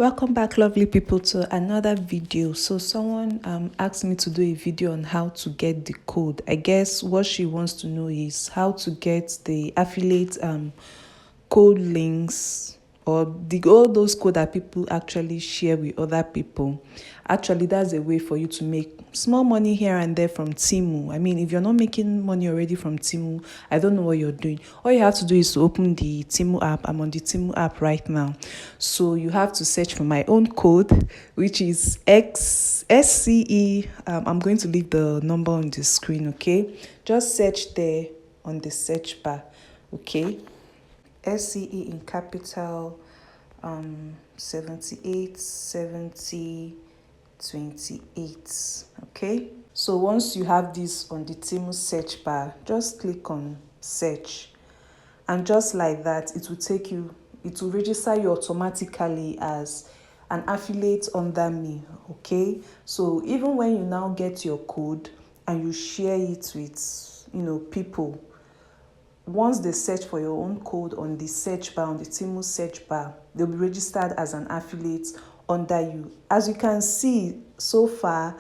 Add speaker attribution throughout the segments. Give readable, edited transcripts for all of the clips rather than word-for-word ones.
Speaker 1: Welcome back, lovely people, to another video. So someone asked me to do a video on how to get the code. I guess what she wants to know is how to get the affiliate code links, or all those code that people actually share with other people. Actually, that's a way for you to make small money here and there from Temu. I mean, if you're not making money already from Temu, I don't know what you're doing. All you have to do is to open the Temu app. I'm on the Temu app right now. So you have to search for my own code, which is SCE. I'm going to leave the number on the screen, okay? Just search there on the search bar, okay? SCE in capital 78 70 28. Okay, so once you have this on the Temu search bar, just click on search, and just like that, it will register you automatically as an affiliate under me. Okay, so even when you now get your code and you share it with people, once they search for your own code on the search bar, on the Temu search bar, they'll be registered as an affiliate under you. As you can see so far,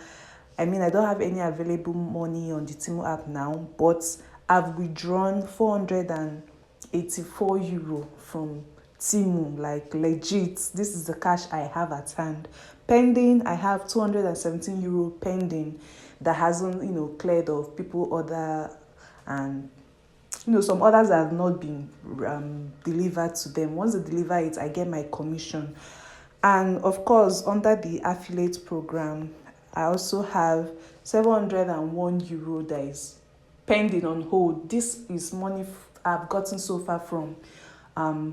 Speaker 1: I mean, I don't have any available money on the Temu app now, but I've withdrawn 484 euro from Temu, like legit. This is the cash I have at hand. Pending, I have 217 euro pending that hasn't cleared of people order, and some others have not been delivered to them. Once they deliver it, I get my commission. And of course, under the affiliate program, I also have 701 euro that is pending on hold. This is money I've gotten so far from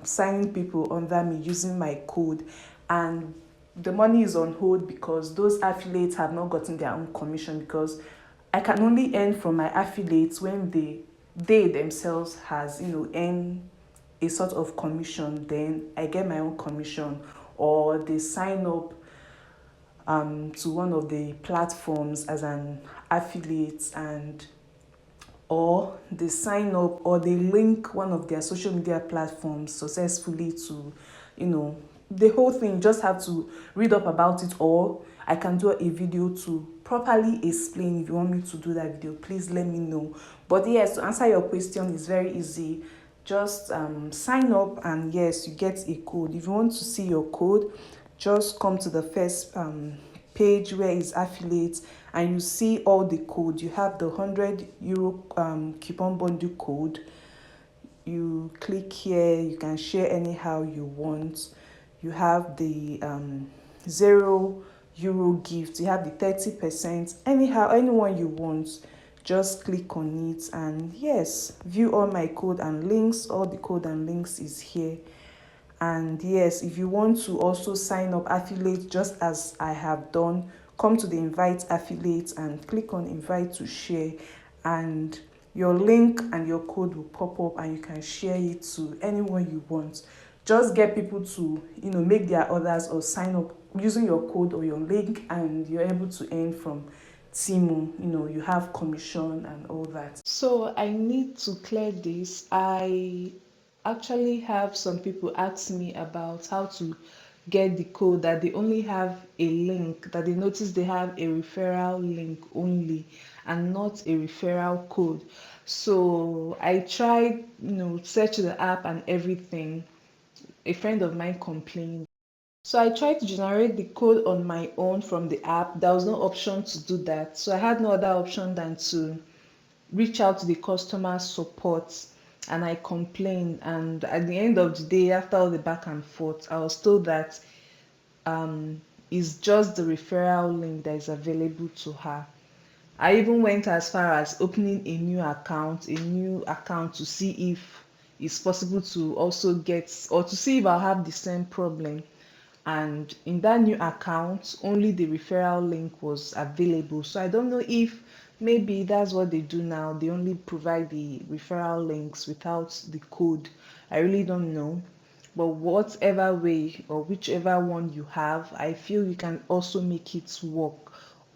Speaker 1: signing people under me using my code. And the money is on hold because those affiliates have not gotten their own commission, because I can only earn from my affiliates when they themselves has earn a sort of commission. Then I get my own commission, or they sign up to one of the platforms as an affiliate, and or they sign up or they link one of their social media platforms successfully to the whole thing. Just have to read up about it, or I can do a video to properly explain. If you want me to do that video, please let me know. But yes, to answer your question, it's very easy. Just sign up, and yes, you get a code. If you want to see your code, just come to the first page where is affiliate, and you see all the code. You have the 100 euro coupon bundle code. You click here, you can share anyhow you want. You have the 0 euro gift, you have the 30%, anyhow, anyone you want. Just click on it, and yes, view all my code and links. All the code and links is here. And yes, if you want to also sign up affiliate just as I have done, come to the invite affiliate and click on invite to share, and your link and your code will pop up, and you can share it to anyone you want. Just get people to make their orders or sign up using your code or your link, and you're able to earn from Temu. You have commission and all that. So I need to clear this. I actually have some people ask me about how to get the code, that they only have a link, that they notice they have a referral link only and not a referral code. So I tried search the app and everything. A friend of mine complained, so I tried to generate the code on my own from the app. There was no option to do that, so I had no other option than to reach out to the customer support, and I complained. And at the end of the day, after all the back and forth, I was told that it's just the referral link that is available to her. I even went as far as opening a new account to see if it's possible to also get, or to see if I'll have the same problem. And in that new account, only the referral link was available. So I don't know if maybe that's what they do now. They only provide the referral links without the code. I really don't know. But whatever way or whichever one you have, I feel you can also make it work.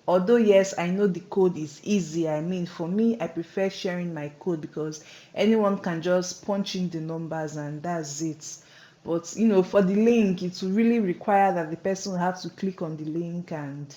Speaker 1: Although yes, I know the code is easy. I mean, for me, I prefer sharing my code because anyone can just punch in the numbers and that's it. But for the link, it will really require that the person have to click on the link, and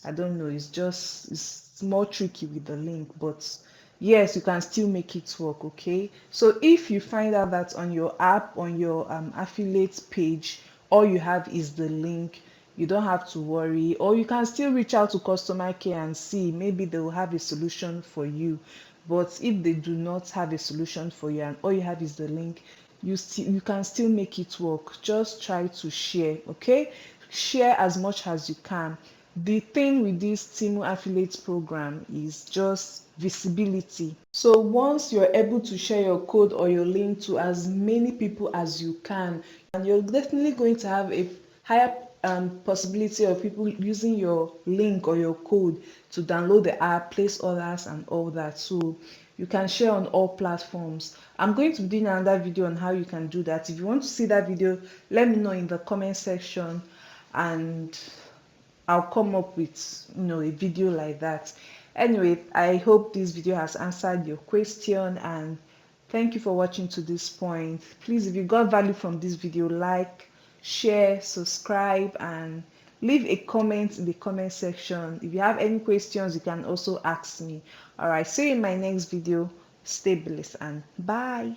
Speaker 1: I don't know, it's more tricky with the link. But yes, you can still make it work. Okay, so if you find out that on your app, on your affiliate page, all you have is the link, you don't have to worry, or you can still reach out to customer care and see, maybe they will have a solution for you. But if they do not have a solution for you and all you have is the link, you can still make it work. Just try to share. Okay, share as much as you can. The thing with this Temu affiliate program is just visibility. So once you're able to share your code or your link to as many people as you can, and you're definitely going to have a higher possibility of people using your link or your code to download the app, place orders, and all that. So you can share on all platforms. I'm going to be doing another video on how you can do that. If you want to see that video, let me know in the comment section, and I'll come up with a video like that. Anyway, I hope this video has answered your question, and thank you for watching to this point. Please, if you got value from this video, like, share, subscribe, and leave a comment in the comment section. If you have any questions, you can also ask me. All right, see you in my next video. Stay blessed and bye.